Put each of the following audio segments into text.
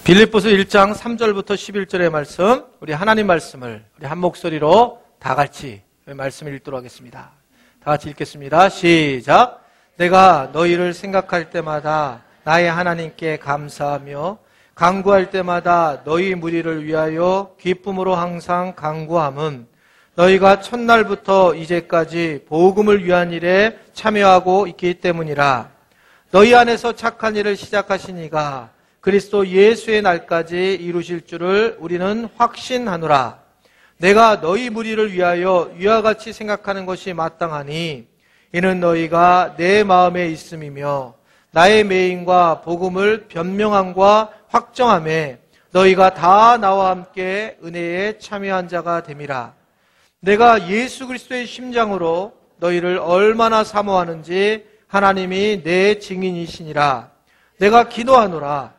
빌립보서 1장 3절부터 11절의 말씀, 우리 하나님 말씀을 우리 한 목소리로 다 같이 말씀을 읽도록 하겠습니다. 다 같이 읽겠습니다. 시작. 내가 너희를 생각할 때마다 나의 하나님께 감사하며 간구할 때마다 너희 무리를 위하여 기쁨으로 항상 간구함은 너희가 첫날부터 이제까지 복음을 위한 일에 참여하고 있기 때문이라. 너희 안에서 착한 일을 시작하신 이가 그리스도 예수의 날까지 이루실 줄을 우리는 확신하노라. 내가 너희 무리를 위하여 위와 같이 생각하는 것이 마땅하니 이는 너희가 내 마음에 있음이며 나의 메인과 복음을 변명함과 확정함에 너희가 다 나와 함께 은혜에 참여한 자가 됨이라. 내가 예수 그리스도의 심장으로 너희를 얼마나 사모하는지 하나님이 내 증인이시니라. 내가 기도하노라.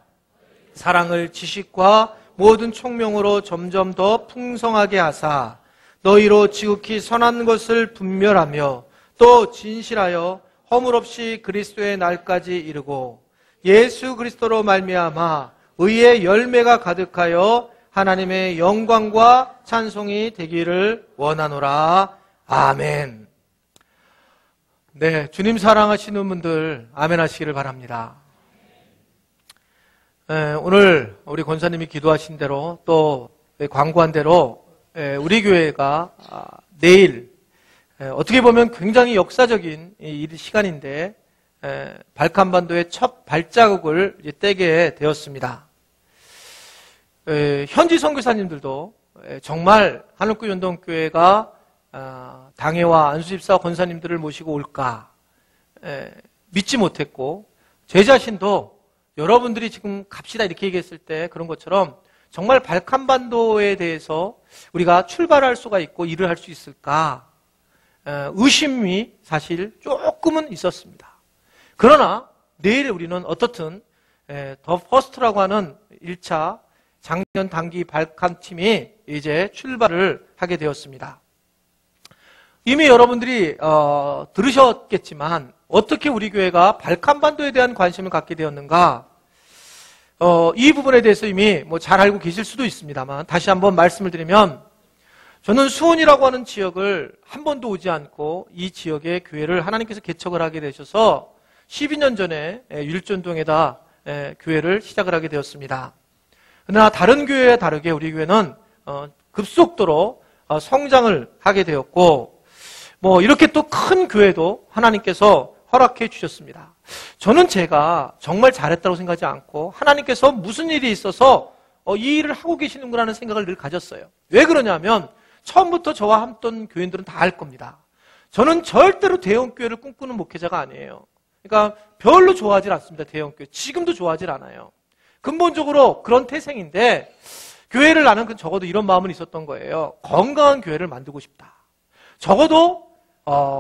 사랑을 지식과 모든 총명으로 점점 더 풍성하게 하사 너희로 지극히 선한 것을 분별하며 또 진실하여 허물 없이 그리스도의 날까지 이르고 예수 그리스도로 말미암아 의의 열매가 가득하여 하나님의 영광과 찬송이 되기를 원하노라. 아멘. 네, 주님 사랑하시는 분들 아멘 하시기를 바랍니다. 오늘 우리 권사님이 기도하신 대로 또 광고한 대로 우리 교회가 내일 어떻게 보면 굉장히 역사적인 시간인데 발칸반도의 첫 발자국을 이제 떼게 되었습니다. 현지 선교사님들도 정말 한옥교연동교회가 당회와 안수집사 권사님들을 모시고 올까 믿지 못했고 제 자신도 여러분들이 지금 갑시다 이렇게 얘기했을 때 그런 것처럼 정말 발칸반도에 대해서 우리가 출발할 수가 있고 일을 할 수 있을까 의심이 사실 조금은 있었습니다. 그러나 내일 우리는 어떻든 더 퍼스트라고 하는 1차 작년 단기 발칸팀이 이제 출발을 하게 되었습니다. 이미 여러분들이 들으셨겠지만 어떻게 우리 교회가 발칸반도에 대한 관심을 갖게 되었는가? 이 부분에 대해서 이미 잘 알고 계실 수도 있습니다만 다시 한번 말씀을 드리면 저는 수원이라고 하는 지역을 한 번도 오지 않고 이 지역에 교회를 하나님께서 개척을 하게 되셔서 12년 전에 율전동에다 교회를 시작을 하게 되었습니다. 그러나 다른 교회와 다르게 우리 교회는 급속도로 성장을 하게 되었고 이렇게 또 큰 교회도 하나님께서 허락해 주셨습니다. 저는 제가 정말 잘했다고 생각하지 않고 하나님께서 무슨 일이 있어서 이 일을 하고 계시는구나 하는 생각을 늘 가졌어요. 왜 그러냐면 처음부터 저와 함던 교인들은 다 알 겁니다. 저는 절대로 대형교회를 꿈꾸는 목회자가 아니에요. 그러니까 별로 좋아하지 않습니다. 대형교회. 지금도 좋아하지 않아요. 근본적으로 그런 태생인데 교회를 나는 적어도 이런 마음은 있었던 거예요. 건강한 교회를 만들고 싶다. 적어도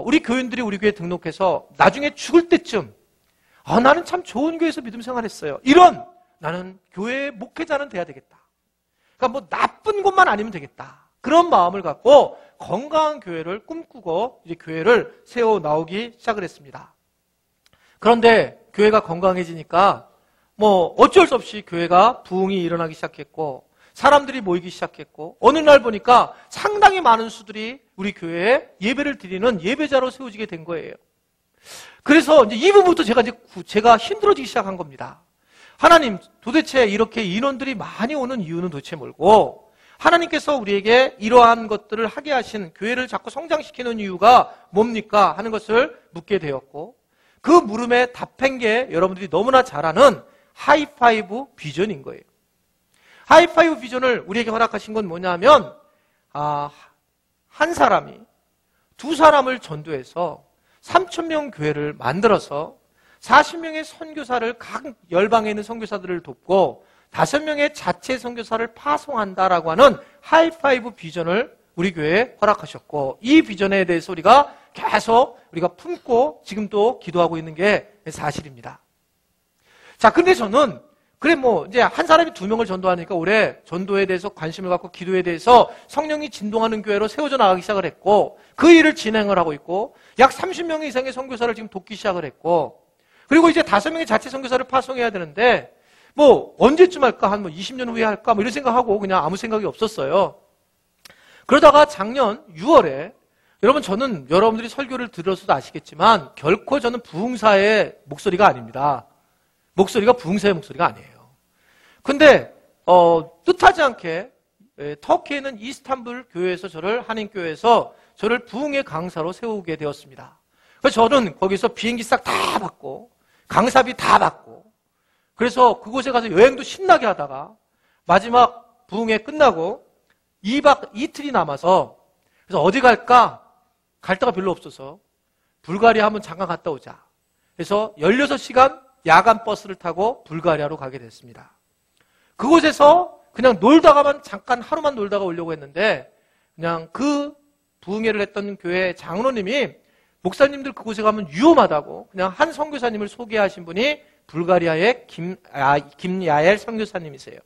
우리 교인들이 우리 교회에 등록해서 나중에 죽을 때쯤 나는 참 좋은 교회에서 믿음 생활했어요. 이런 나는 교회의 목회자는 돼야 되겠다. 그러니까 나쁜 곳만 아니면 되겠다. 그런 마음을 갖고 건강한 교회를 꿈꾸고 이제 교회를 세워 나오기 시작을 했습니다. 그런데 교회가 건강해지니까 어쩔 수 없이 교회가 부흥이 일어나기 시작했고 사람들이 모이기 시작했고 어느 날 보니까 상당히 많은 수들이 우리 교회에 예배를 드리는 예배자로 세워지게 된 거예요. 그래서 이제 이 부분부터 제가 힘들어지기 시작한 겁니다. 하나님, 도대체 이렇게 인원들이 많이 오는 이유는 도대체 뭘고 하나님께서 우리에게 이러한 것들을 하게 하신 교회를 자꾸 성장시키는 이유가 뭡니까? 하는 것을 묻게 되었고 그 물음에 답한 게 여러분들이 너무나 잘 아는 하이파이브 비전인 거예요. 하이파이브 비전을 우리에게 허락하신 건 뭐냐면 한 사람이 두 사람을 전도해서 3,000명 교회를 만들어서 40명의 선교사를 각 열방에 있는 선교사들을 돕고 5명의 자체 선교사를 파송한다라고 하는 하이파이브 비전을 우리 교회에 허락하셨고 이 비전에 대해서 우리가 계속 우리가 품고 지금도 기도하고 있는 게 사실입니다. 자, 근데 저는 이제 한 사람이 2명을 전도하니까 올해 전도에 대해서 관심을 갖고 기도에 대해서 성령이 진동하는 교회로 세워져 나가기 시작을 했고 그 일을 진행을 하고 있고 약 30명 이상의 선교사를 지금 돕기 시작을 했고 그리고 이제 5명의 자체 선교사를 파송해야 되는데 뭐 언제쯤 할까? 한 뭐 20년 후에 할까? 뭐 이런 생각하고 그냥 아무 생각이 없었어요. 그러다가 작년 6월에 여러분 저는 여러분들이 설교를 들어서도 아시겠지만 결코 저는 부흥사의 목소리가 아닙니다. 목소리가 부흥사의 목소리가 아니에요. 근데 뜻하지 않게 터키에 있는 이스탄불 교회에서 한인교회에서 저를 부흥의 강사로 세우게 되었습니다. 그래서 저는 거기서 비행기 싹 다 받고 강사비 다 받고 그래서 그곳에 가서 여행도 신나게 하다가 마지막 부흥회 끝나고 2박 이틀이 남아서 그래서 어디 갈까? 갈 데가 별로 없어서 불가리아 한번 잠깐 갔다 오자. 그래서 16시간 야간 버스를 타고 불가리아로 가게 됐습니다. 그곳에서 그냥 놀다가만 잠깐 하루만 놀다가 오려고 했는데 그냥 그 부흥회를 했던 교회 장로님이 목사님들 그곳에 가면 위험하다고 그냥 한 선교사님을 소개하신 분이 불가리아의 김야엘 선교사님이세요.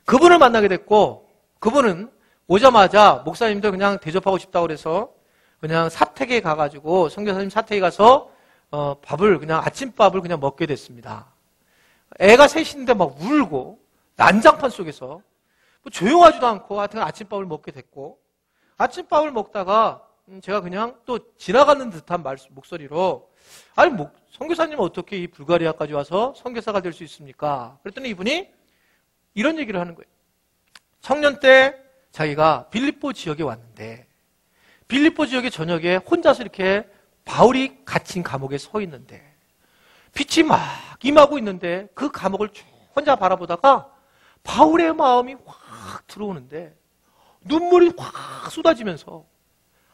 그분을 만나게 됐고 그분은 오자마자 목사님도 그냥 대접하고 싶다고 그래서 그냥 사택에 가가지고 선교사님 사택에 가서 밥을 그냥 아침밥을 그냥 먹게 됐습니다. 애가 셋인데 막 울고 난장판 속에서 뭐 조용하지도 않고 하여튼 아침밥을 먹게 됐고 아침밥을 먹다가 제가 그냥 또 지나가는 듯한 목소리로 아니 뭐 선교사님은 어떻게 이 불가리아까지 와서 선교사가 될 수 있습니까? 그랬더니 이분이 이런 얘기를 하는 거예요. 청년 때 자기가 빌립보 지역에 왔는데 빌립보 지역의 저녁에 혼자서 이렇게 바울이 갇힌 감옥에 서 있는데 빛이 막 임하고 있는데 그 감옥을 쭉 혼자 바라보다가 바울의 마음이 확 들어오는데 눈물이 확 쏟아지면서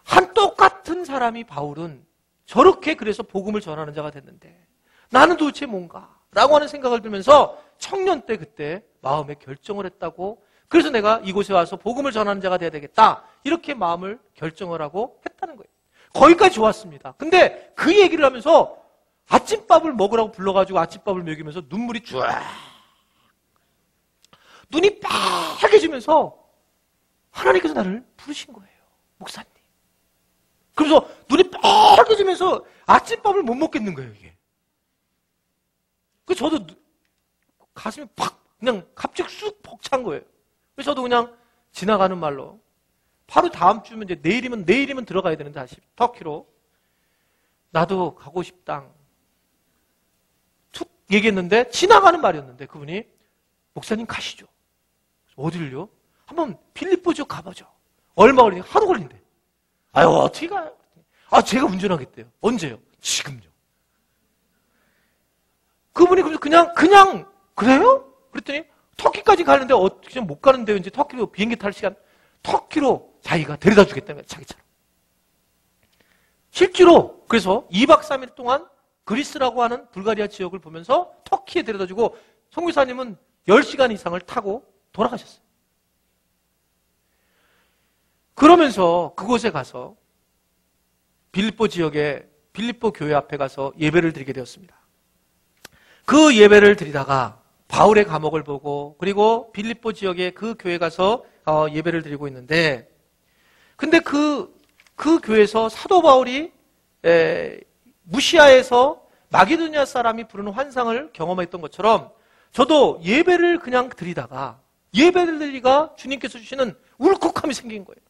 한 똑같은 사람이 바울은 저렇게 그래서 복음을 전하는 자가 됐는데 나는 도대체 뭔가? 라고 하는 생각을 들면서 청년 때 그때 마음에 결정을 했다고 그래서 내가 이곳에 와서 복음을 전하는 자가 돼야 되겠다. 이렇게 마음을 결정을 하고 했다는 거예요. 거기까지 좋았습니다. 근데 그 얘기를 하면서 아침밥을 먹으라고 불러가지고 아침밥을 먹이면서 눈물이 쫙 눈이 빨개지면서 하나님께서 나를 부르신 거예요. 목사님. 그래서 눈이 빨개지면서 아침밥을 못 먹겠는 거예요, 이게. 그래서 저도 가슴이 팍 그냥 갑자기 쑥 벅찬 거예요. 그래서 저도 그냥 지나가는 말로 바로 다음 주면 이제 내일이면 들어가야 되는데 다시 터키로 나도 가고 싶다. 툭 얘기했는데 지나가는 말이었는데 그분이 목사님 가시죠. 어디를요? 한번 필리포 지역 가보죠. 얼마 걸리냐? 하루 걸린대. 아유 어떻게 가요? 아 제가 운전하겠대요. 언제요? 지금요. 그분이 그냥 그래요? 그랬더니 터키까지 가는데 어떻게 못 가는데요? 이제 터키로 비행기 탈 시간 터키로 자기가 데려다 주겠다는 거예요. 자기처럼. 실제로 그래서 2박 3일 동안 그리스라고 하는 불가리아 지역을 보면서 터키에 데려다 주고 선교사님은 10시간 이상을 타고 돌아가셨어요. 그러면서 그곳에 가서 빌립보 지역의 빌립보 교회 앞에 가서 예배를 드리게 되었습니다. 그 예배를 드리다가 바울의 감옥을 보고 그리고 빌립보 지역의 그 교회 가서 예배를 드리고 있는데 근데 그 교회에서 사도 바울이 무시아에서 마게도니아 사람이 부르는 환상을 경험했던 것처럼 저도 예배를 그냥 드리다가 예배를 드리다가 주님께서 주시는 울컥함이 생긴 거예요.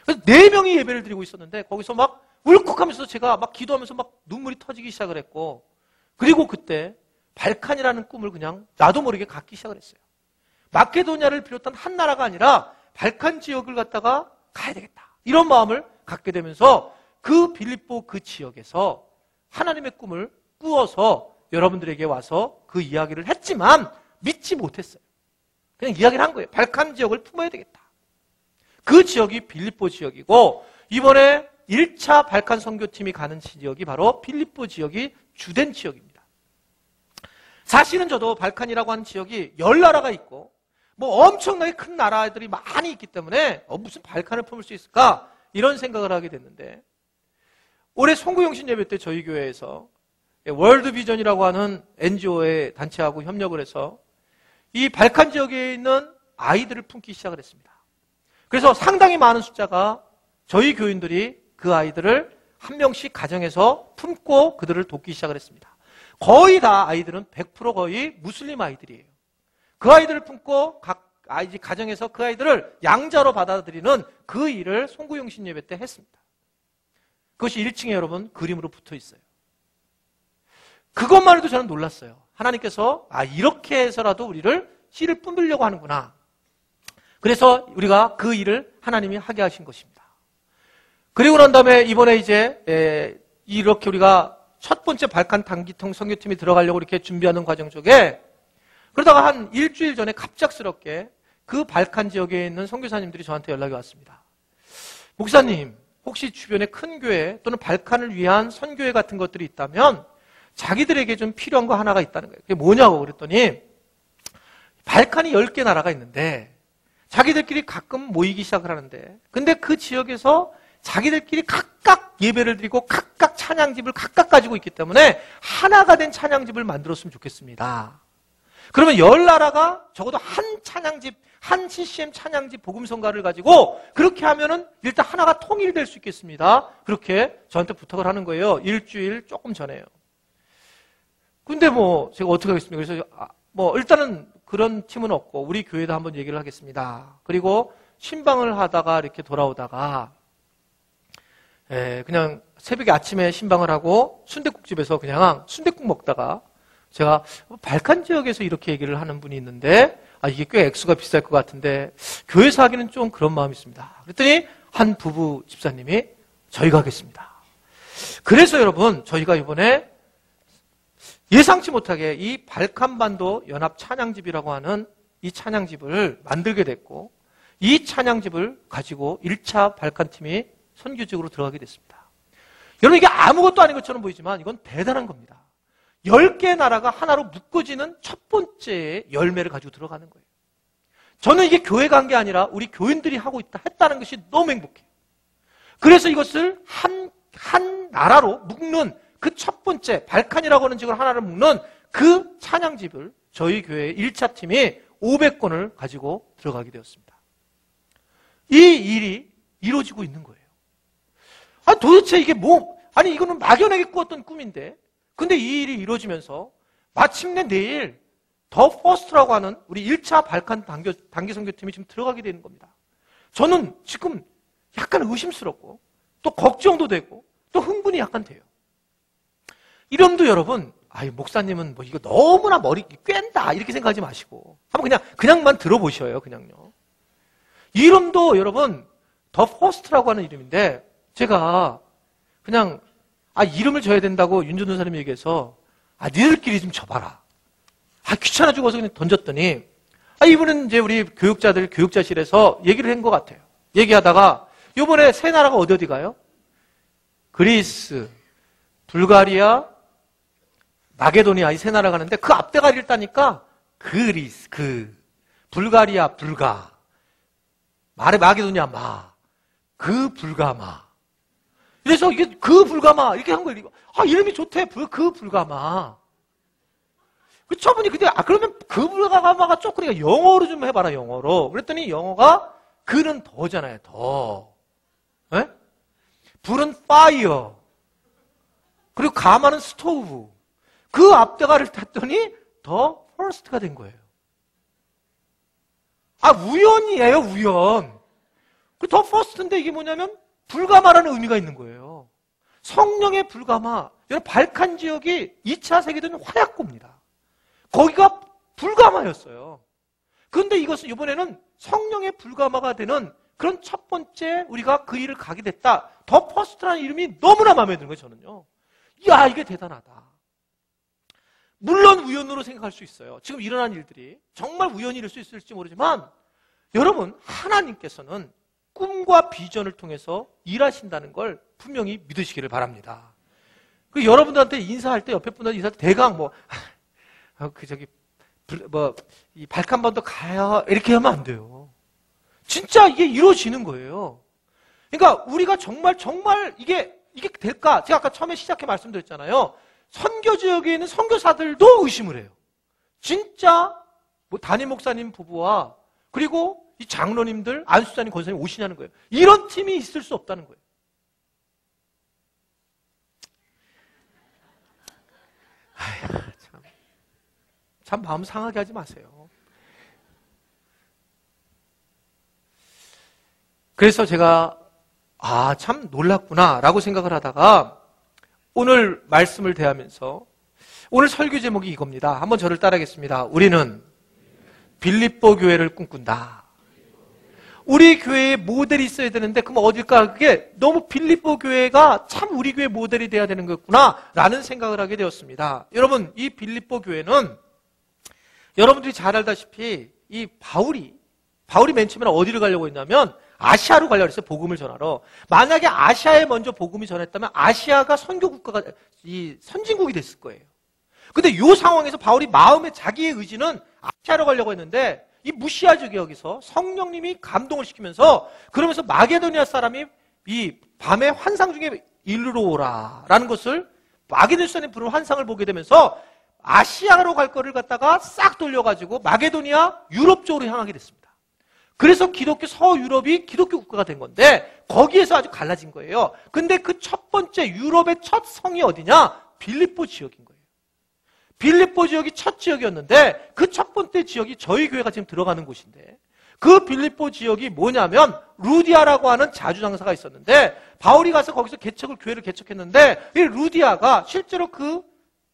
그래서 4명이 예배를 드리고 있었는데 거기서 막 울컥하면서 제가 막 기도하면서 막 눈물이 터지기 시작을 했고 그리고 그때 발칸이라는 꿈을 그냥 나도 모르게 갖기 시작을 했어요. 마케도니아를 비롯한 한 나라가 아니라 발칸 지역을 갖다가 가야 되겠다. 이런 마음을 갖게 되면서 그 빌립보 그 지역에서 하나님의 꿈을 꾸어서 여러분들에게 와서 그 이야기를 했지만 믿지 못했어요. 그냥 이야기를 한 거예요. 발칸 지역을 품어야 되겠다. 그 지역이 빌립보 지역이고 이번에 1차 발칸 선교팀이 가는 지역이 바로 빌립보 지역이 주된 지역입니다. 사실은 저도 발칸이라고 하는 지역이 10나라가 있고 뭐 엄청나게 큰 나라들이 많이 있기 때문에 무슨 발칸을 품을 수 있을까? 이런 생각을 하게 됐는데 올해 송구영신 예배 때 저희 교회에서 월드비전이라고 하는 NGO의 단체하고 협력을 해서 이 발칸 지역에 있는 아이들을 품기 시작을 했습니다. 그래서 상당히 많은 숫자가 저희 교인들이 그 아이들을 한 명씩 가정에서 품고 그들을 돕기 시작을 했습니다. 거의 다 아이들은 100% 거의 무슬림 아이들이에요. 그 아이들을 품고 각 아이들 가정에서 그 아이들을 양자로 받아들이는 그 일을 송구용신 예배 때 했습니다. 그것이 1층에 여러분 그림으로 붙어 있어요. 그것만 해도 저는 놀랐어요. 하나님께서 이렇게 해서라도 우리를 씨를 뿜으려고 하는구나. 그래서 우리가 그 일을 하나님이 하게 하신 것입니다. 그리고 난 다음에 이번에 이제 이렇게 우리가 첫 번째 발칸 단기통 선교팀이 들어가려고 이렇게 준비하는 과정 속에 그러다가 한 일주일 전에 갑작스럽게 그 발칸 지역에 있는 선교사님들이 저한테 연락이 왔습니다. 목사님, 혹시 주변에 큰 교회 또는 발칸을 위한 선교회 같은 것들이 있다면 자기들에게 좀 필요한 거 하나가 있다는 거예요. 그게 뭐냐고 그랬더니 발칸이 10개 나라가 있는데 자기들끼리 가끔 모이기 시작을 하는데 근데 그 지역에서 자기들끼리 각각 예배를 드리고 각각 찬양집을 각각 가지고 있기 때문에 하나가 된 찬양집을 만들었으면 좋겠습니다. 그러면 10나라가 적어도 한 찬양집, 한 CCM 찬양집 복음성가를 가지고 그렇게 하면은 일단 하나가 통일될 수 있겠습니다. 그렇게 저한테 부탁을 하는 거예요. 일주일 조금 전에요. 근데 제가 어떻게 하겠습니까? 그래서 일단은 그런 팀은 없고 우리 교회도 한번 얘기를 하겠습니다. 그리고 신방을 하다가 이렇게 돌아오다가 그냥 새벽에 아침에 신방을 하고 순댓국집에서 그냥 순댓국 먹다가 제가 발칸 지역에서 이렇게 얘기를 하는 분이 있는데 이게 꽤 액수가 비쌀 것 같은데 교회에서 하기는 좀 그런 마음이 있습니다. 그랬더니 한 부부 집사님이 저희가 하겠습니다. 그래서 여러분 저희가 이번에 예상치 못하게 이 발칸반도 연합 찬양집이라고 하는 이 찬양집을 만들게 됐고 이 찬양집을 가지고 1차 발칸팀이 선교직으로 들어가게 됐습니다. 여러분 이게 아무것도 아닌 것처럼 보이지만 이건 대단한 겁니다. 10개 나라가 하나로 묶어지는 첫 번째 열매를 가지고 들어가는 거예요. 저는 이게 교회가 한 게 아니라 우리 교인들이 하고 했다는 것이 너무 행복해요. 그래서 이것을 한 나라로 묶는 그 첫 번째 발칸이라고 하는 지역을 하나를 묶는 그 찬양집을 저희 교회 1차 팀이 500권을 가지고 들어가게 되었습니다. 이 일이 이루어지고 있는 거예요. 도대체 이게 이거는 막연하게 꾸었던 꿈인데 근데 이 일이 이루어지면서 마침내 내일 더 퍼스트라고 하는 우리 1차 발칸 단기 선교팀이 지금 들어가게 되는 겁니다. 저는 지금 약간 의심스럽고 또 걱정도 되고 또 흥분이 약간 돼요. 이름도 여러분, 목사님은 이거 너무나 머리 꿰다 이렇게 생각하지 마시고 한번 그냥만 들어보셔요. 그냥요. 이름도 여러분 더 퍼스트라고 하는 이름인데 제가 그냥 이름을 줘야 된다고 윤 전도사님이 얘기해서 니들끼리 좀 줘봐라. 귀찮아 죽어서 그냥 던졌더니 이분은 이제 우리 교육자실에서 얘기를 한 것 같아요. 얘기하다가 이번에 세 나라가 어디 가요? 그리스, 불가리아, 마게도니아 이 세 나라 가는데 그 앞대가리를 따니까 그리스, 불가리아, 마게도니아, 불가마. 그래서 이게 불가마 이렇게 한 거예요. 이름이 좋대. 불가마. 그 저분이 그러면 불가마가 조금 영어로 좀 해봐라 영어로. 그랬더니 영어가 그는 더잖아요. 더. 에? 불은 fire. 그리고 가마는 스토브. 그 앞대가를 탔더니 더 first가 된 거예요. 우연이에요, 우연. 더 first인데 이게 뭐냐면 불가마라는 의미가 있는 거예요. 성령의 불가마. 여러분 발칸 지역이 2차 세계대전 화약고입니다. 거기가 불가마였어요. 그런데 이것은 이번에는 성령의 불가마가 되는 그런 첫 번째 우리가 그 일을 가게 됐다. 더 퍼스트라는 이름이 너무나 마음에 드는 거예요, 저는요. 이게 대단하다. 물론 우연으로 생각할 수 있어요. 지금 일어난 일들이 정말 우연일 수 있을지 모르지만 여러분 하나님께서는 꿈과 비전을 통해서 일하신다는 걸 분명히 믿으시기를 바랍니다. 여러분들한테 인사할 때 옆에 분한테 인사할 때 대강 이 발칸반도 가요 이렇게 하면 안 돼요. 진짜 이게 이루어지는 거예요. 그러니까 우리가 정말 이게 될까? 제가 아까 처음에 시작해 말씀드렸잖아요. 선교 지역에 있는 선교사들도 의심을 해요. 진짜 담임 목사님 부부와 그리고 이 장로님들, 안수사님, 권사님 오시냐는 거예요. 이런 팀이 있을 수 없다는 거예요. 참 마음 상하게 하지 마세요. 그래서 제가 참 놀랐구나라고 생각을 하다가 오늘 말씀을 대하면서 오늘 설교 제목이 이겁니다. 한번 저를 따라하겠습니다. 우리는 빌립보 교회를 꿈꾼다. 우리 교회에 모델이 있어야 되는데 그럼 어딜까? 그게 너무 빌립보 교회가 참 우리 교회 모델이 돼야 되는 거구나 라는 생각을 하게 되었습니다. 여러분, 이 빌립보 교회는 여러분들이 잘 알다시피 이 바울이 맨 처음에 어디를 가려고 했냐면 아시아로 가려고 했어요. 복음을 전하러. 만약에 아시아에 먼저 복음이 전했다면 아시아가 선교국가가 이 선진국이 됐을 거예요. 근데 이 상황에서 바울이 마음의 자기의 의지는 아시아로 가려고 했는데 이 무시아 지역에서 성령님이 감동을 시키면서 그러면서 마게도니아 사람이 이 밤에 환상 중에 이르러 오라라는 것을 마게도니아에 부른 환상을 보게 되면서 아시아로 갈 거를 갖다가 싹 돌려가지고 마게도니아 유럽 쪽으로 향하게 됐습니다. 그래서 기독교 서유럽이 기독교 국가가 된 건데 거기에서 아주 갈라진 거예요. 근데 그 첫 번째 유럽의 첫 성이 어디냐? 빌립보 지역인 거예요. 빌립보 지역이 첫 지역이었는데 그 첫 번째 지역이 저희 교회가 지금 들어가는 곳인데 그 빌립보 지역이 뭐냐면 루디아라고 하는 자주장사가 있었는데 바울이 가서 거기서 교회를 개척했는데 이 루디아가 실제로 그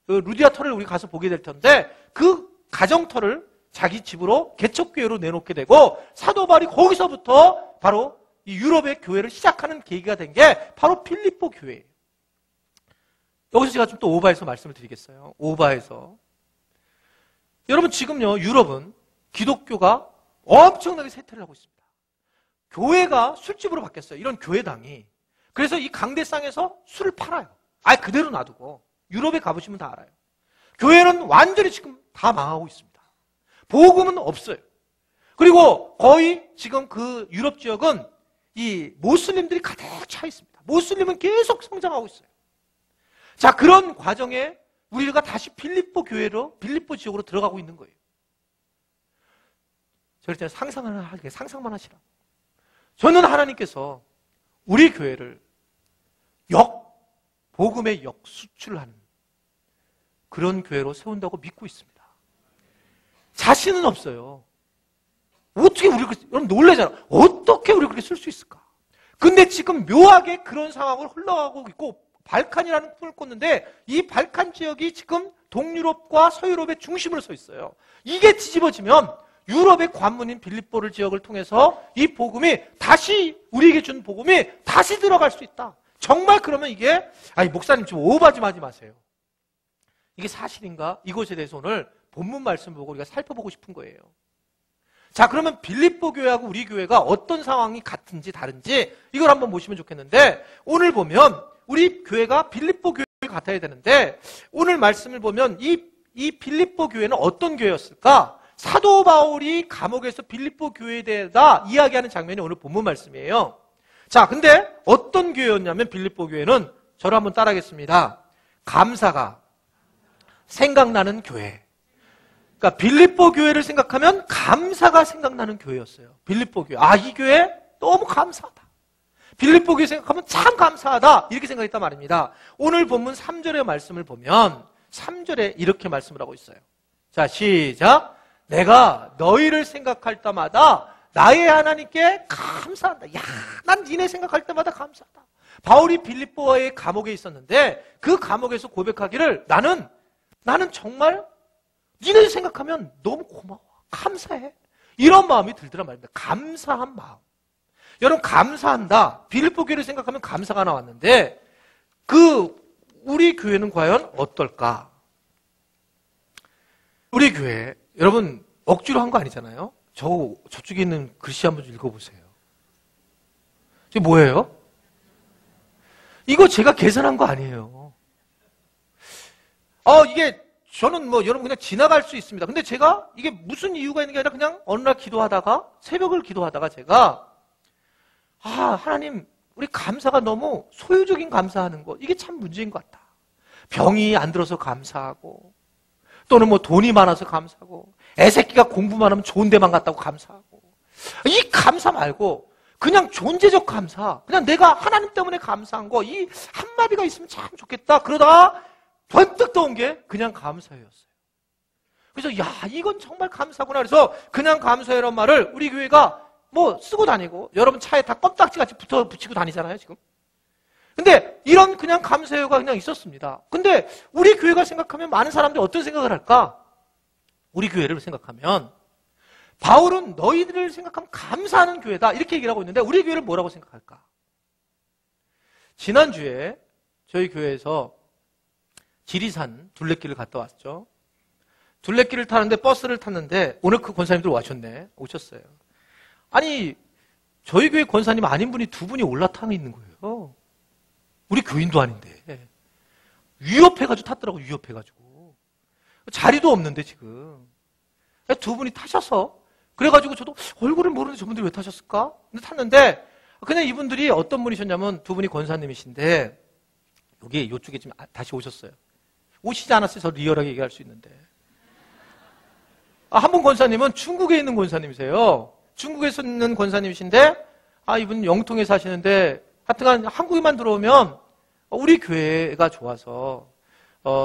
루디아 터를 우리 가서 보게 될 텐데 그 가정터를 자기 집으로 개척교회로 내놓게 되고 사도 바울이 거기서부터 바로 이 유럽의 교회를 시작하는 계기가 된 게 바로 빌립보 교회예요. 여기서 제가 좀 또 오바해서 말씀을 드리겠어요. 오바해서. 여러분 지금요 유럽은 기독교가 엄청나게 쇠퇴를 하고 있습니다. 교회가 술집으로 바뀌었어요. 이런 교회당이. 그래서 이 강대상에서 술을 팔아요. 아예 그대로 놔두고. 유럽에 가보시면 다 알아요. 교회는 완전히 지금 다 망하고 있습니다. 복음은 없어요. 그리고 거의 지금 그 유럽 지역은 이 모슬림들이 가득 차 있습니다. 모슬림은 계속 성장하고 있어요. 자, 그런 과정에 우리가 다시 빌립보 지역으로 들어가고 있는 거예요. 제가 그랬잖아요. 상상만 하시라고. 저는 하나님께서 우리 교회를 복음의 역수출하는 그런 교회로 세운다고 믿고 있습니다. 자신은 없어요. 어떻게 여러분 놀라잖아. 어떻게 우리가 그렇게 쓸 수 있을까? 근데 지금 묘하게 그런 상황을 흘러가고 있고 발칸이라는 꿈을 꿨는데 이 발칸 지역이 지금 동유럽과 서유럽의 중심으로 서 있어요. 이게 뒤집어지면 유럽의 관문인 빌립보를 지역을 통해서 이 복음이 다시 우리에게 준 복음이 다시 들어갈 수 있다. 정말 그러면 이게 목사님 좀 오버 좀 하지 마세요. 이게 사실인가? 이것에 대해서 오늘 본문 말씀 보고 우리가 살펴보고 싶은 거예요. 자, 그러면 빌립보 교회하고 우리 교회가 어떤 상황이 같은지 다른지 이걸 한번 보시면 좋겠는데 오늘 보면 우리 교회가 빌립보 교회 같아야 되는데 오늘 말씀을 보면 이 빌립보 교회는 어떤 교회였을까? 사도 바울이 감옥에서 빌립보 교회에 대해서 이야기하는 장면이 오늘 본문 말씀이에요. 자, 근데 어떤 교회였냐면 빌립보 교회는 저를 한번 따라하겠습니다. 감사가 생각나는 교회. 그러니까 빌립보 교회를 생각하면 감사가 생각나는 교회였어요. 빌립보 교회. 이 교회 너무 감사하다. 빌립보 교회 생각하면 참 감사하다. 이렇게 생각했단 말입니다. 오늘 본문 3절의 말씀을 보면 3절에 이렇게 말씀을 하고 있어요. 자, 시작. 내가 너희를 생각할 때마다 나의 하나님께 감사한다. 야, 난 니네 생각할 때마다 감사하다. 바울이 빌립보의 감옥에 있었는데 그 감옥에서 고백하기를 나는 정말 니네 생각하면 너무 고마워. 감사해. 이런 마음이 들더란 말입니다. 감사한 마음. 여러분 감사한다. 빌립보 교회를 생각하면 감사가 나왔는데 우리 교회는 과연 어떨까? 우리 교회 여러분 억지로 한 거 아니잖아요. 저쪽에 있는 글씨 한번 읽어보세요. 이게 뭐예요? 이거 제가 계산한 거 아니에요. 이게 저는 여러분 그냥 지나갈 수 있습니다. 근데 제가 이게 무슨 이유가 있는 게 아니라 그냥 어느 날 기도하다가 새벽을 기도하다가 제가 하나님 우리 감사가 너무 소유적인 감사하는 거 이게 참 문제인 것 같다. 병이 안 들어서 감사하고 또는 돈이 많아서 감사하고 애새끼가 공부만 하면 좋은 데만 갔다고 감사하고 이 감사 말고 그냥 존재적 감사 그냥 내가 하나님 때문에 감사한 거 이 한마디가 있으면 참 좋겠다. 그러다가 번뜩 떠온 게 그냥 감사회였어요. 그래서 야, 이건 정말 감사구나. 그래서 그냥 감사회란 말을 우리 교회가 뭐 쓰고 다니고, 여러분 차에 다 껌딱지 같이 붙이고 다니잖아요, 지금. 근데 이런 그냥 감사회가 그냥 있었습니다. 근데 우리 교회가 생각하면 많은 사람들이 어떤 생각을 할까? 우리 교회를 생각하면 바울은 너희들을 생각하면 감사하는 교회다, 이렇게 얘기를 하고 있는데 우리 교회를 뭐라고 생각할까? 지난주에 저희 교회에서 지리산 둘레길을 갔다 왔죠. 둘레길을 타는데 버스를 탔는데 오늘 그 권사님들 오셨어요. 아니, 저희 교회 권사님 아닌 분이 두 분이 올라타고 있는 거예요. 우리 교인도 아닌데. 위협해가지고 탔더라고, 위협해가지고. 자리도 없는데 지금. 두 분이 타셔서, 그래가지고 저도 얼굴을 모르는데 저분들이 왜 타셨을까? 근데 탔는데 그냥 이분들이 어떤 분이셨냐면 두 분이 권사님이신데 요쪽에 지금 다시 오셨어요. 오시지 않았어요. 저 리얼하게 얘기할 수 있는데. 한 분 권사님은 중국에 있는 권사님이세요. 중국에서 있는 권사님이신데 이분 영통에 사시는데 하여튼간 한국에만 들어오면 우리 교회가 좋아서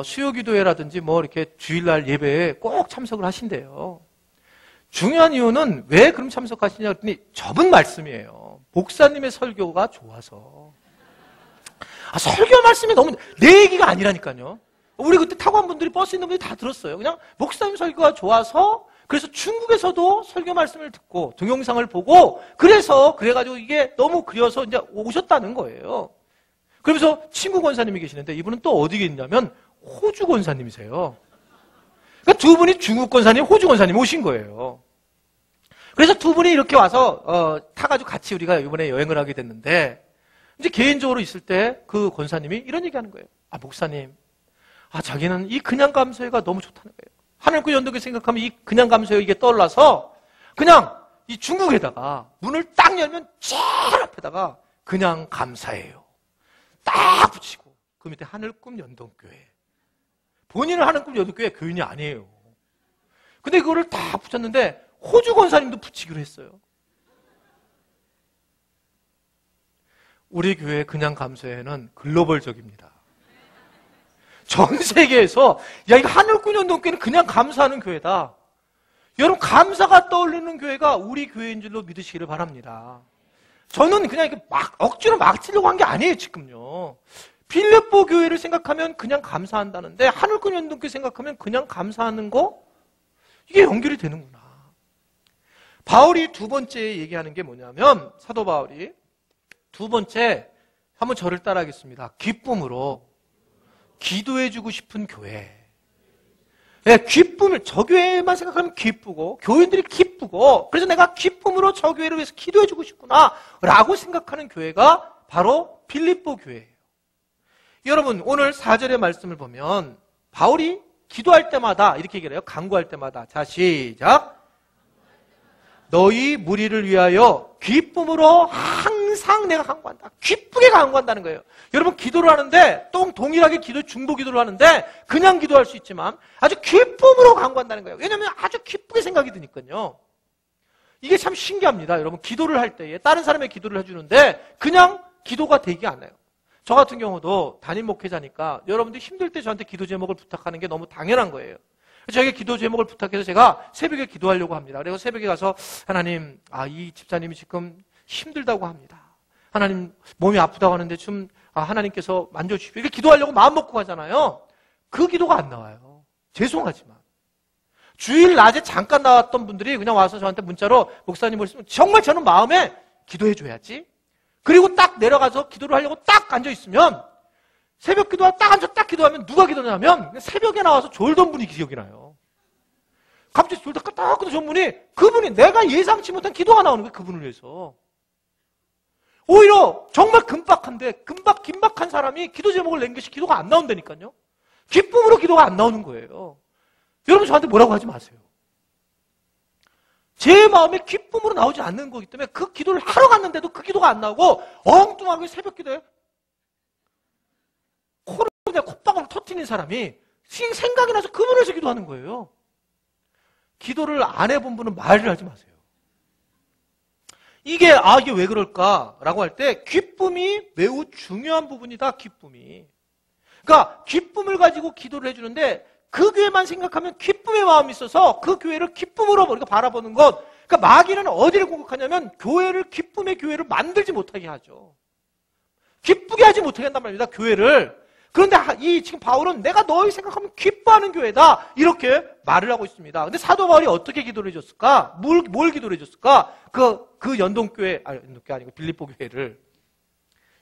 수요기도회라든지 뭐 이렇게 주일날 예배에 꼭 참석을 하신대요. 중요한 이유는 왜 그럼 참석하시냐 했더니 저분 말씀이에요. 목사님의 설교가 좋아서. 설교 말씀이 너무 내 얘기가 아니라니까요. 우리 그때 타고 간 분들이, 버스 있는 분들이 다 들었어요. 그냥 목사님 설교가 좋아서, 그래서 중국에서도 설교 말씀을 듣고 동영상을 보고 그래가지고 이게 너무 그려서 이제 오셨다는 거예요. 그러면서 친구 권사님이 계시는데 이분은 또 어디 계시냐면 호주 권사님이세요. 그러니까 두 분이 중국 권사님, 호주 권사님 오신 거예요. 그래서 두 분이 이렇게 와서 타가지고 같이 우리가 이번에 여행을 하게 됐는데, 이제 개인적으로 있을 때 그 권사님이 이런 얘기하는 거예요. 목사님, 자기는 이 그냥 감사회가 너무 좋다는 거예요. 하늘과 연덕에 생각하면 이 그냥 감사회 이게 떠올라서 그냥 이 중국에다가 문을 딱 열면 제일 앞에다가 그냥 감사해요 딱 붙이고, 그 밑에 하늘꿈 연동교회. 본인은 하늘꿈 연동교회 교인이 아니에요. 근데 그거를 다 붙였는데 호주 권사님도 붙이기로 했어요. 우리 교회 그냥 감사회는 글로벌적입니다. 전 세계에서 이거 하늘꾼 연동교회는 그냥 감사하는 교회다. 여러분, 감사가 떠올리는 교회가 우리 교회인 줄로 믿으시기를 바랍니다. 저는 그냥 이렇게 억지로 막치려고 한 게 아니에요, 지금요. 빌립보 교회를 생각하면 그냥 감사한다는데 하늘꾼 연동교회 생각하면 그냥 감사하는 거, 이게 연결이 되는구나. 바울이 두 번째 얘기하는 게 뭐냐면, 사도 바울이 두 번째, 한번 저를 따라하겠습니다. 기쁨으로 기도해주고 싶은 교회. 기쁨을, 저 교회만 생각하면 기쁘고 교인들이 기쁘고, 그래서 내가 기쁨으로 저 교회를 위해서 기도해주고 싶구나 라고 생각하는 교회가 바로 빌립보 교회예요. 여러분, 오늘 4절의 말씀을 보면 바울이 기도할 때마다 이렇게 얘기를 해요. 간구할 때마다. 자, 시작. 너희 무리를 위하여 기쁨으로 항상 내가 간구한다. 기쁘게 간구한다는 거예요. 여러분, 기도를 하는데 동일하게 중보 기도를 하는데 그냥 기도할 수 있지만 아주 기쁨으로 간구한다는 거예요. 왜냐하면 아주 기쁘게 생각이 드니까요. 이게 참 신기합니다. 여러분, 기도를 할 때에 다른 사람의 기도를 해주는데 그냥 기도가 되지 않아요. 저 같은 경우도 담임 목회자니까 여러분들 힘들 때 저한테 기도 제목을 부탁하는 게 너무 당연한 거예요. 저에게 기도 제목을 부탁해서 제가 새벽에 기도하려고 합니다. 그래서 새벽에 가서 하나님, 이 집사님이 지금 힘들다고 합니다. 하나님, 몸이 아프다고 하는데 좀 하나님께서 만져주십시오. 이렇게 기도하려고 마음 먹고 가잖아요. 그 기도가 안 나와요. 죄송하지만. 주일 낮에 잠깐 나왔던 분들이 그냥 와서 저한테 문자로 목사님 보시면 정말 저는 마음에 기도해줘야지. 그리고 딱 내려가서 기도를 하려고 딱 앉아있으면 새벽 기도하고 딱 앉아 딱 기도하면 누가 기도냐면 새벽에 나와서 졸던 분이 기억이 나요. 갑자기 졸다 끄덕끄덕 존 분이, 그분이 내가 예상치 못한 기도가 나오는 거예요. 그분을 위해서. 오히려 정말 긴박한 사람이 기도 제목을 낸 것이 기도가 안 나온다니까요. 기쁨으로 기도가 안 나오는 거예요. 여러분, 저한테 뭐라고 하지 마세요. 제 마음에 기쁨으로 나오지 않는 거기 때문에 그 기도를 하러 갔는데도 그 기도가 안 나오고 엉뚱하게 새벽 기도에 코를 그냥 콧방울을 터뜨리는 사람이 생각이 나서 그분을 위해서 기도하는 거예요. 기도를 안 해본 분은 말을 하지 마세요. 이게 왜 그럴까라고 할 때 기쁨이 매우 중요한 부분이다. 기쁨이. 그러니까 기쁨을 가지고 기도를 해주는데 그 교회만 생각하면 기쁨의 마음이 있어서 그 교회를 기쁨으로 우리가 바라보는 것. 그러니까 마귀는 어디를 공격하냐면 교회를 기쁨의 교회를 만들지 못하게 하죠. 기쁘게 하지 못하게 한단 말입니다. 교회를. 그런데 지금 바울은 내가 너희 생각하면 기뻐하는 교회다 이렇게 말을 하고 있습니다. 근데 사도 바울이 어떻게 기도를 해줬을까? 뭘 기도를 해줬을까? 그 연동교회, 연동교회 아니고 빌립보 교회를.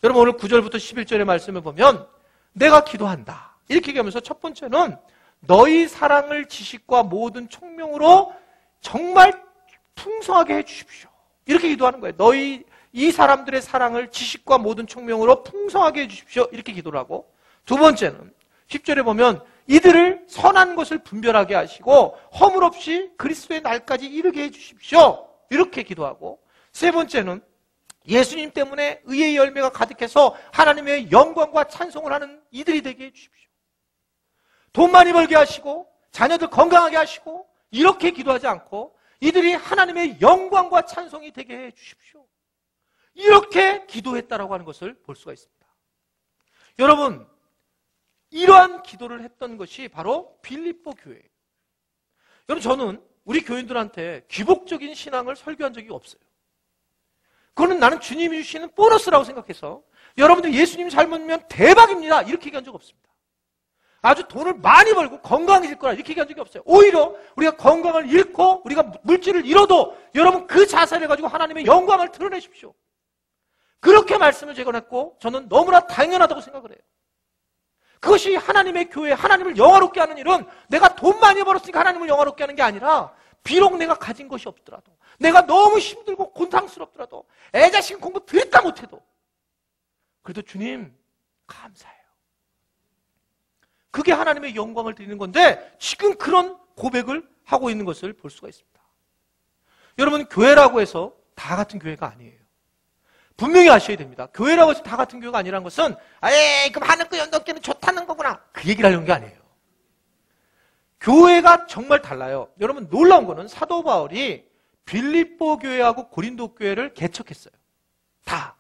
여러분 오늘 9절부터 11절의 말씀을 보면 내가 기도한다 이렇게 얘기하면서 첫 번째는 너희 사랑을 지식과 모든 총명으로 정말 풍성하게 해주십시오 이렇게 기도하는 거예요. 너희 이 사람들의 사랑을 지식과 모든 총명으로 풍성하게 해주십시오 이렇게 기도를 하고, 두 번째는 10절에 보면 이들을 선한 것을 분별하게 하시고 허물 없이 그리스도의 날까지 이르게 해주십시오 이렇게 기도하고, 세 번째는 예수님 때문에 의의 열매가 가득해서 하나님의 영광과 찬송을 하는 이들이 되게 해주십시오. 돈 많이 벌게 하시고 자녀들 건강하게 하시고 이렇게 기도하지 않고 이들이 하나님의 영광과 찬송이 되게 해주십시오 이렇게 기도했다라고 하는 것을 볼 수가 있습니다. 여러분 이러한 기도를 했던 것이 바로 빌립보 교회예요. 여러분 저는 우리 교인들한테 기복적인 신앙을 설교한 적이 없어요. 그거는 나는 주님이 주시는 보너스라고 생각해서 여러분들 예수님 잘 믿으면 대박입니다 이렇게 얘기한 적 없습니다. 아주 돈을 많이 벌고 건강해질 거라 이렇게 얘기한 적이 없어요. 오히려 우리가 건강을 잃고 우리가 물질을 잃어도 여러분 그 자세를 가지고 하나님의 영광을 드러내십시오 그렇게 말씀을 제가 했고 저는 너무나 당연하다고 생각을 해요. 그것이 하나님의 교회, 하나님을 영화롭게 하는 일은 내가 돈 많이 벌었으니까 하나님을 영화롭게 하는 게 아니라 비록 내가 가진 것이 없더라도 내가 너무 힘들고 곤탕스럽더라도 애자식 공부 드릴까 못해도 그래도 주님 감사해요. 그게 하나님의 영광을 드리는 건데 지금 그런 고백을 하고 있는 것을 볼 수가 있습니다. 여러분 교회라고 해서 다 같은 교회가 아니에요. 분명히 아셔야 됩니다. 교회라고 해서 다 같은 교회가 아니라는 것은 그럼 하늘교 연동교는 좋다는 거구나 그 얘기를 하려는 게 아니에요. 교회가 정말 달라요. 여러분 놀라운 거는 사도 바울이 빌립보 교회하고 고린도 교회를 개척했어요. 다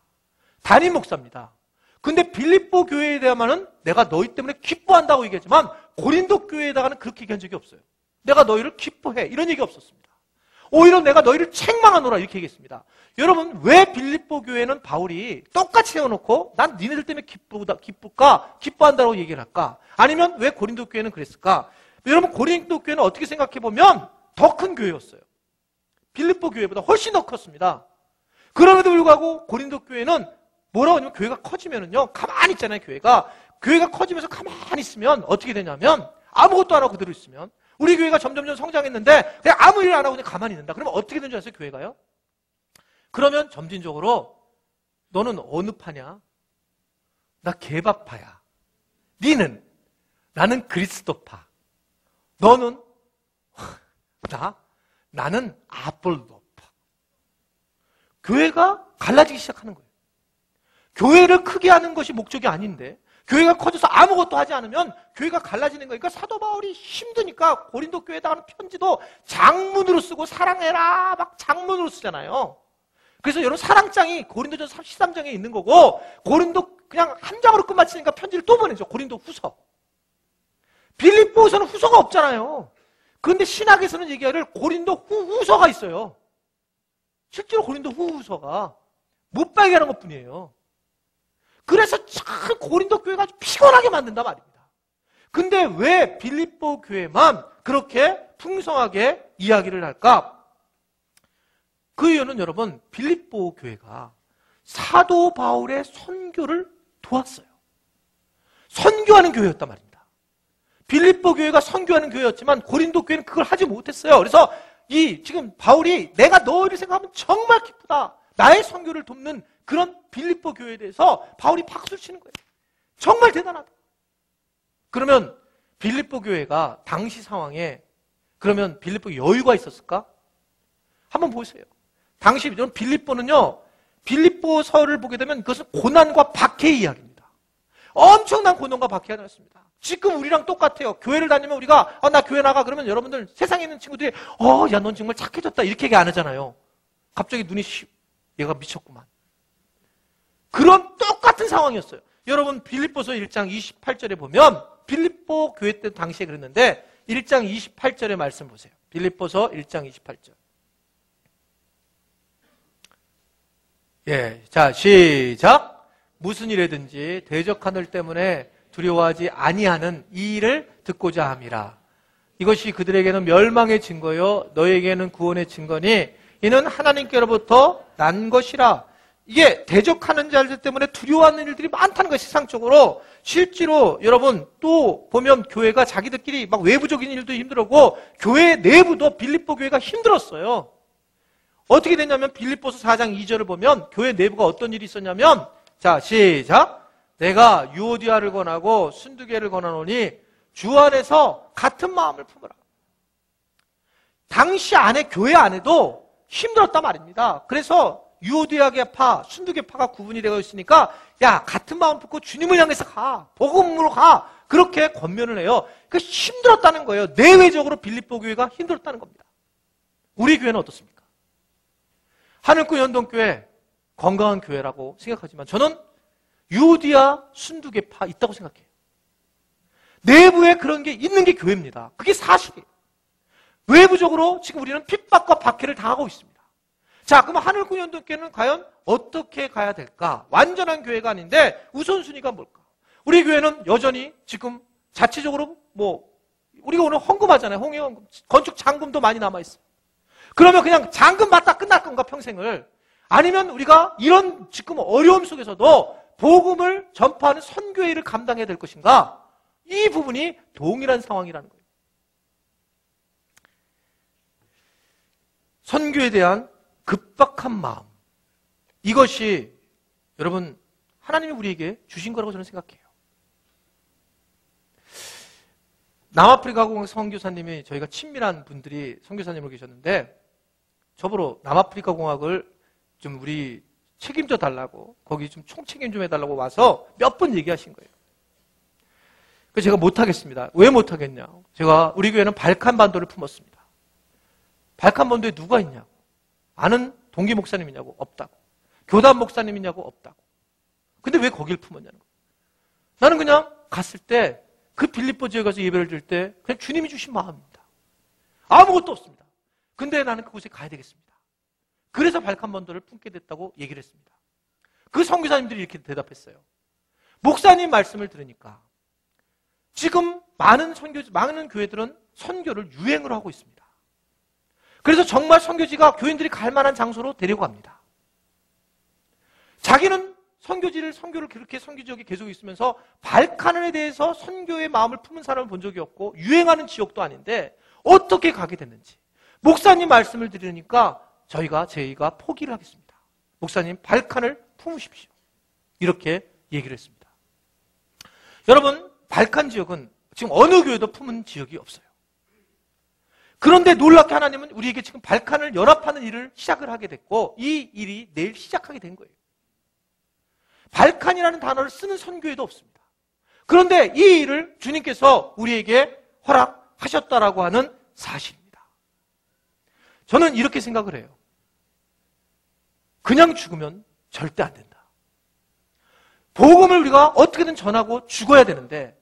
담임 목사입니다. 근데 빌립보 교회에 대하면은 내가 너희 때문에 기뻐한다고 얘기하지만 고린도 교회에다가는 그렇게 얘기한 적이 없어요. 내가 너희를 기뻐해 이런 얘기 없었습니다. 오히려 내가 너희를 책망하노라 이렇게 얘기했습니다. 여러분 왜 빌립보 교회는 바울이 똑같이 세워놓고 난 니네들 때문에 기쁠까? 기뻐한다고 얘기를 할까? 아니면 왜 고린도 교회는 그랬을까? 여러분 고린도 교회는 어떻게 생각해보면 더 큰 교회였어요. 빌립보 교회보다 훨씬 더 컸습니다. 그럼에도 불구하고 고린도 교회는 뭐라고 하냐면 교회가 커지면은요 가만히 있잖아요. 교회가 커지면서 가만히 있으면 어떻게 되냐면 아무것도 안 하고 그대로 있으면 우리 교회가 점점점 성장했는데 내가 아무 일 안 하고 그냥 가만히 있는다. 그러면 어떻게 되는 줄 아세요? 교회가요? 그러면 점진적으로 너는 어느 파냐? 나 개밥파야. 니는 나는 그리스도파. 너는 나는 아폴로파. 교회가 갈라지기 시작하는 거예요. 교회를 크게 하는 것이 목적이 아닌데 교회가 커져서 아무것도 하지 않으면 교회가 갈라지는 거니까 사도 바울이 힘드니까 고린도 교회에다 하는 편지도 장문으로 쓰고 사랑해라 막 장문으로 쓰잖아요. 그래서 여러분 사랑장이 고린도전서 13장에 있는 거고 고린도 그냥 한 장으로 끝마치니까 편지를 또 보내죠. 고린도 후서. 빌립보서는 후서가 없잖아요. 그런데 신학에서는 얘기하기를 고린도 후서가 있어요. 실제로 고린도 후서가 못 발견한 것뿐이에요. 그래서 참 고린도 교회가 아주 피곤하게 만든단 말입니다. 근데 왜 빌립보 교회만 그렇게 풍성하게 이야기를 할까? 그 이유는 여러분 빌립보 교회가 사도 바울의 선교를 도왔어요. 선교하는 교회였단 말입니다. 빌립보 교회가 선교하는 교회였지만 고린도 교회는 그걸 하지 못했어요. 그래서 지금 바울이 내가 너희를 생각하면 정말 기쁘다. 나의 선교를 돕는 그런 빌립보 교회에 대해서 바울이 박수를 치는 거예요. 정말 대단하다. 그러면 빌립보 교회가 당시 상황에 그러면 빌립보 여유가 있었을까? 한번 보세요. 당시 빌립보는요. 빌립보서를 보게 되면 그것은 고난과 박해의 이야기입니다. 엄청난 고난과 박해가 나왔습니다. 지금 우리랑 똑같아요. 교회를 다니면 우리가 나 교회 나가 그러면 여러분들 세상에 있는 친구들이 야 넌 정말 착해졌다 이렇게 얘기 안 하잖아요. 갑자기 눈이 얘가 미쳤구만. 그런 똑같은 상황이었어요. 여러분 빌립보서 1장 28절에 보면 빌립보 교회 때 당시에 그랬는데 1장 28절의 말씀 보세요. 빌립보서 1장 28절. 예, 자, 시작. 무슨 일이든지 대적 하늘 때문에 두려워하지 아니하는 이 일을 듣고자 함이라. 이것이 그들에게는 멸망의 증거요 너에게는 구원의 증거니 이는 하나님께로부터 난 것이라. 이게 대적하는 자들 때문에 두려워하는 일들이 많다는 거예요. 세상적으로. 실제로 여러분 또 보면 교회가 자기들끼리 막 외부적인 일도 힘들었고 교회 내부도 빌립보 교회가 힘들었어요. 어떻게 됐냐면 빌립보서 4장 2절을 보면 교회 내부가 어떤 일이 있었냐면, 자, 시작. 내가 유오디아를 권하고 순두개를 권하노니 주 안에서 같은 마음을 품으라. 당시 안에 교회 안에도 힘들었단 말입니다. 그래서 유오디아계파, 순두개파가 구분이 되어 있으니까 야, 같은 마음 품고 주님을 향해서 가. 복음으로 가. 그렇게 권면을 해요. 그 힘들었다는 거예요. 내외적으로 빌립보 교회가 힘들었다는 겁니다. 우리 교회는 어떻습니까? 하늘꾼 연동교회 건강한 교회라고 생각하지만 저는 유오디아 순두개파 있다고 생각해요. 내부에 그런 게 있는 게 교회입니다. 그게 사실이에요. 외부적으로 지금 우리는 핍박과 박해를 당하고 있습니다. 자, 그럼 하늘꾼 연동교회는 과연 어떻게 가야 될까? 완전한 교회가 아닌데 우선순위가 뭘까? 우리 교회는 여전히 지금 자체적으로 우리가 오늘 헌금하잖아요. 홍해헌금. 건축 잔금도 많이 남아있어요. 그러면 그냥 잔금 받다 끝날 건가 평생을? 아니면 우리가 이런 지금 어려움 속에서도 복음을 전파하는 선교의 일을 감당해야 될 것인가? 이 부분이 동일한 상황이라는 거예요. 선교에 대한 급박한 마음, 이것이 여러분 하나님이 우리에게 주신 거라고 저는 생각해요. 남아프리카 공학 선교사님이 저희가 친밀한 분들이 선교사님으로 계셨는데 저보러 남아프리카 공학을 좀 우리 책임져 달라고, 거기 좀 총책임 좀 해달라고 와서 몇 번 얘기하신 거예요. 그래서 제가 못하겠습니다. 왜 못하겠냐? 제가 우리 교회는 발칸반도를 품었습니다. 발칸반도에 누가 있냐고. 아는 동기 목사님이냐고. 없다고. 교단 목사님이냐고. 없다고. 근데 왜 거길 품었냐는 거예요. 나는 그냥 갔을 때 그 빌립보 지역에 가서 예배를 드릴 때 그냥 주님이 주신 마음입니다. 아무것도 없습니다. 근데 나는 그곳에 가야 되겠습니다. 그래서 발칸반도를 품게 됐다고 얘기를 했습니다. 그 선교사님들이 이렇게 대답했어요. 목사님 말씀을 들으니까 지금 많은 교회들은 선교를 유행으로 하고 있습니다. 그래서 정말 선교지가 교인들이 갈 만한 장소로 데리고 갑니다. 자기는 선교를 그렇게 선교 지역에 계속 있으면서 발칸에 대해서 선교의 마음을 품은 사람을 본 적이 없고 유행하는 지역도 아닌데 어떻게 가게 됐는지 목사님 말씀을 들으니까 저희가 포기를 하겠습니다. 목사님 발칸을 품으십시오. 이렇게 얘기를 했습니다. 여러분, 발칸 지역은 지금 어느 교회도 품은 지역이 없어요. 그런데 놀랍게 하나님은 우리에게 지금 발칸을 연합하는 일을 시작을 하게 됐고 이 일이 내일 시작하게 된 거예요. 발칸이라는 단어를 쓰는 선교회도 없습니다. 그런데 이 일을 주님께서 우리에게 허락하셨다라고 하는 사실입니다. 저는 이렇게 생각을 해요. 그냥 죽으면 절대 안 된다. 복음을 우리가 어떻게든 전하고 죽어야 되는데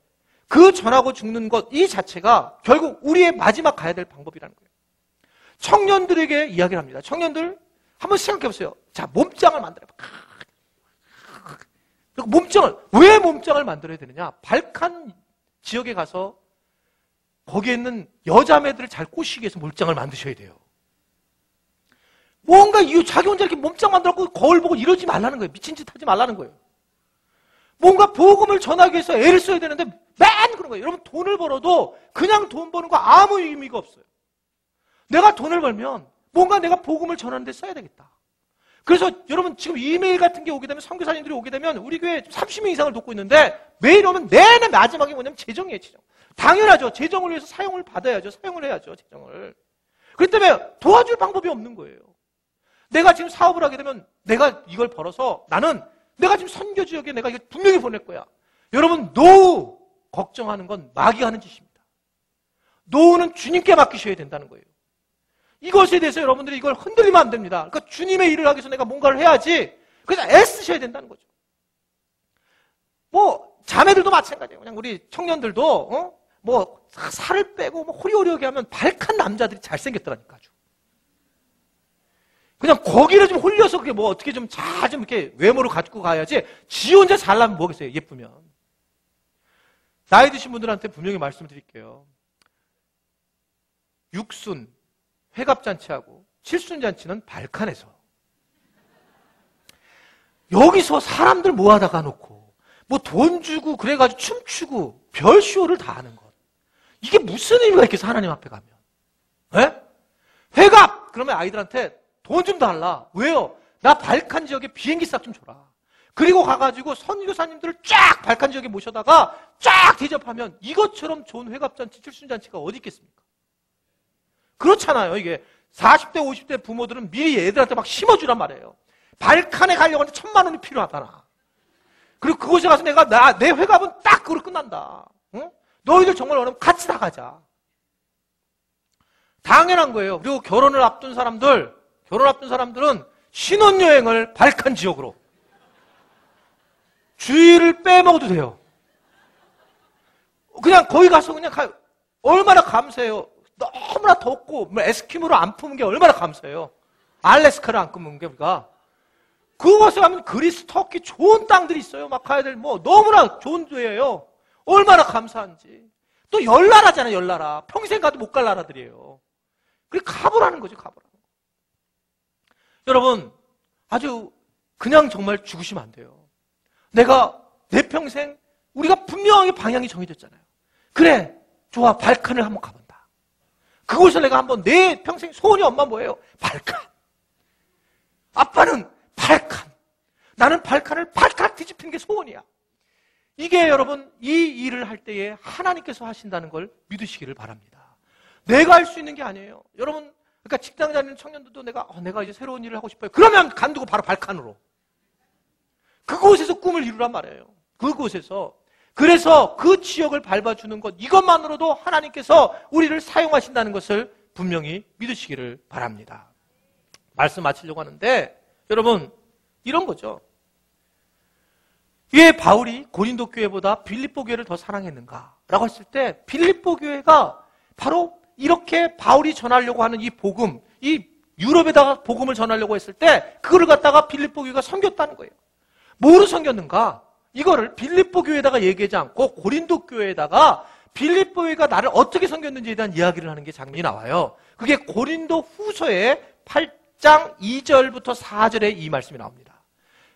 그 전하고 죽는 것 이 자체가 결국 우리의 마지막 가야 될 방법이라는 거예요. 청년들에게 이야기를 합니다. 청년들 한번 생각해 보세요. 자, 몸짱을 만들어봐. 왜 몸짱을 만들어야 되느냐? 발칸 지역에 가서 거기에 있는 여자매들을 잘 꼬시기 위해서 몸짱을 만드셔야 돼요. 뭔가 자기 혼자 이렇게 몸짱 만들었고 거울 보고 이러지 말라는 거예요. 미친 짓 하지 말라는 거예요. 뭔가 복음을 전하기 위해서 애를 써야 되는데 맨 그런 거예요. 여러분 돈을 벌어도 그냥 돈 버는 거 아무 의미가 없어요. 내가 돈을 벌면 뭔가 내가 복음을 전하는 데 써야 되겠다. 그래서 여러분 지금 이메일 같은 게 오게 되면 선교사님들이 오게 되면 우리 교회 30명 이상을 돕고 있는데 매일 오면 내내 마지막에 뭐냐면 재정이에요. 재정. 당연하죠. 재정을 위해서 사용을 받아야죠. 사용을 해야죠. 재정을. 그렇기 때문에 도와줄 방법이 없는 거예요. 내가 지금 사업을 하게 되면 내가 이걸 벌어서 내가 지금 선교 지역에 내가 이거 분명히 보낼 거야. 여러분 노후 걱정하는 건 마귀가 하는 짓입니다. 노후는 주님께 맡기셔야 된다는 거예요. 이것에 대해서 여러분들이 이걸 흔들리면 안 됩니다. 그러니까 주님의 일을 하기 위해서 내가 뭔가를 해야지. 그래서 애쓰셔야 된다는 거죠. 뭐 자매들도 마찬가지예요. 그냥 우리 청년들도 뭐 살을 빼고 뭐 호리호리하게 하면 발칸 남자들이 잘생겼더라니까 아주. 그냥 거기를 좀 홀려서 그게 뭐 어떻게 좀 이렇게 외모를 가지고 가야지 지 혼자 잘나면 뭐겠어요, 예쁘면. 나이 드신 분들한테 분명히 말씀드릴게요. 육순, 회갑잔치하고 칠순잔치는 발칸에서. 여기서 사람들 모아다가 놓고 뭐 돈 주고 그래가지고 춤추고 별쇼를 다 하는 것. 이게 무슨 의미가 있겠어, 하나님 앞에 가면. 에? 회갑! 그러면 아이들한테 돈 좀 달라. 왜요? 나 발칸 지역에 비행기 싹 좀 줘라. 그리고 가가지고 선교사님들을 쫙 발칸 지역에 모셔다가 쫙 대접하면 이것처럼 좋은 회갑잔치, 칠순잔치가 어디 있겠습니까? 그렇잖아요. 이게 40대, 50대 부모들은 미리 애들한테 막 심어주란 말이에요. 발칸에 가려고 하는데 1,000만 원이 필요하다나. 그리고 그곳에 가서 내 회갑은 딱 그걸로 끝난다. 응? 너희들 정말 원하면 같이 다 가자. 당연한 거예요. 그리고 결혼을 앞둔 사람들은 신혼여행을 발칸 지역으로. 주일을 빼먹어도 돼요. 그냥 거기 가서 그냥 얼마나 감사해요. 너무나 덥고 에스키모를 안 품은 게 얼마나 감사해요. 알래스카를 안 품은 게 우리가. 그곳에 가면 그리스, 터키 좋은 땅들이 있어요. 막 가야 될 뭐 너무나 좋은 데예요. 얼마나 감사한지. 또 열나라잖아요, 열나라. 평생 가도 못 갈 나라들이에요. 그래 가보라는 거죠, 가보라는 거. 여러분, 아주 그냥 정말 죽으시면 안 돼요. 내가 내 평생 우리가 분명하게 방향이 정해졌잖아요. 그래, 좋아, 발칸을 한번 가본다. 그곳을 내가 한번 내 평생 소원이 엄마 뭐예요? 발칸. 아빠는 발칸. 나는 발칸을 발칵 뒤집히는 게 소원이야. 이게 여러분 이 일을 할 때에 하나님께서 하신다는 걸 믿으시기를 바랍니다. 내가 할 수 있는 게 아니에요. 여러분, 그러니까 직장 다니는 청년들도 내가 이제 새로운 일을 하고 싶어요. 그러면 간두고 바로 발칸으로. 그곳에서 꿈을 이루란 말이에요. 그곳에서. 그래서 그 지역을 밟아주는 것, 이것만으로도 하나님께서 우리를 사용하신다는 것을 분명히 믿으시기를 바랍니다. 말씀 마치려고 하는데, 여러분, 이런 거죠. 왜 바울이 고린도 교회보다 빌립보 교회를 더 사랑했는가? 라고 했을 때, 빌립보 교회가 바로 이렇게 바울이 전하려고 하는 이 복음, 이 유럽에다가 복음을 전하려고 했을 때, 그거를 갖다가 빌립보 교회가 섬겼다는 거예요. 뭐로 섬겼는가? 이거를 빌립보 교회에다가 얘기하지 않고 고린도 교회에다가 빌립보 교회가 나를 어떻게 섬겼는지에 대한 이야기를 하는 게 장면이 나와요. 그게 고린도 후서의 8장 2절부터 4절에 이 말씀이 나옵니다.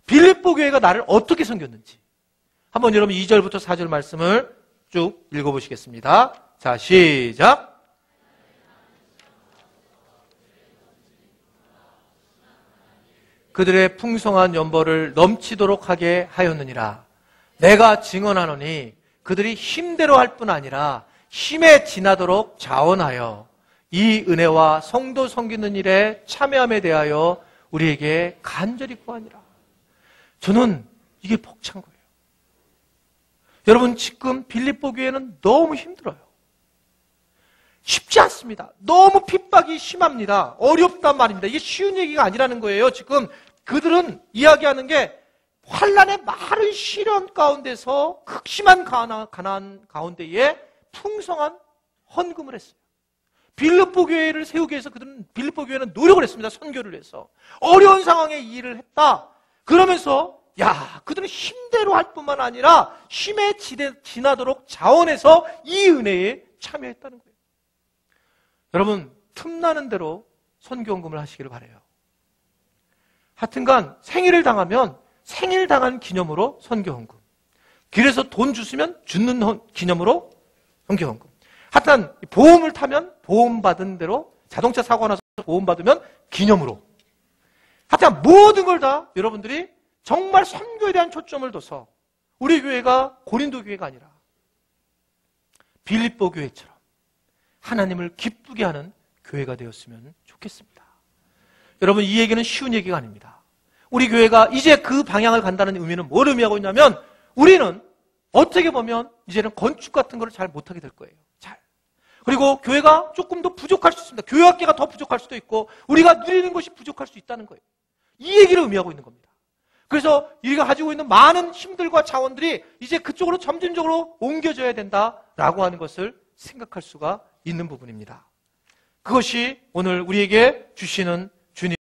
빌립보 교회가 나를 어떻게 섬겼는지. 한번 여러분 2절부터 4절 말씀을 쭉 읽어보시겠습니다. 자, 시작. 그들의 풍성한 연벌을 넘치도록 하게 하였느니라. 내가 증언하노니 그들이 힘대로 할 뿐 아니라 힘에 지나도록 자원하여 이 은혜와 성도 섬기는 일에 참여함에 대하여 우리에게 간절히 구하니라. 저는 이게 벅찬 거예요. 여러분, 지금 빌립보 교회는 너무 힘들어요. 쉽지 않습니다. 너무 핍박이 심합니다. 어렵단 말입니다. 이게 쉬운 얘기가 아니라는 거예요. 지금 그들은 이야기하는 게 환란의 많은 시련 가운데서 극심한 가난 가운데에 풍성한 헌금을 했어요. 빌립보 교회를 세우기 위해서 그들은 빌립보 교회는 노력을 했습니다. 선교를 위해서. 어려운 상황에 이 일을 했다. 그러면서 그들은 힘대로 할 뿐만 아니라 힘에 지나도록 자원해서 이 은혜에 참여했다는 거예요. 여러분, 틈나는 대로 선교헌금을 하시기를 바라요. 하여튼간 생일을 당하면 생일 당한 기념으로 선교헌금. 길에서 돈 주시면 주는 기념으로 선교헌금. 하여튼 보험을 타면 보험 받은 대로, 자동차 사고 나서 보험 받으면 기념으로. 하여튼 모든 걸 다 여러분들이 정말 선교에 대한 초점을 둬서 우리 교회가 고린도 교회가 아니라 빌립보 교회처럼 하나님을 기쁘게 하는 교회가 되었으면 좋겠습니다. 여러분, 이 얘기는 쉬운 얘기가 아닙니다. 우리 교회가 이제 그 방향을 간다는 의미는 뭘 의미하고 있냐면, 우리는 어떻게 보면 이제는 건축 같은 걸 잘 못하게 될 거예요. 그리고 교회가 조금 더 부족할 수 있습니다. 교회학계가 더 부족할 수도 있고 우리가 누리는 것이 부족할 수 있다는 거예요. 이 얘기를 의미하고 있는 겁니다. 그래서 우리가 가지고 있는 많은 힘들과 자원들이 이제 그쪽으로 점진적으로 옮겨져야 된다라고 하는 것을 생각할 수가 있는 부분입니다. 그것이 오늘 우리에게 주시는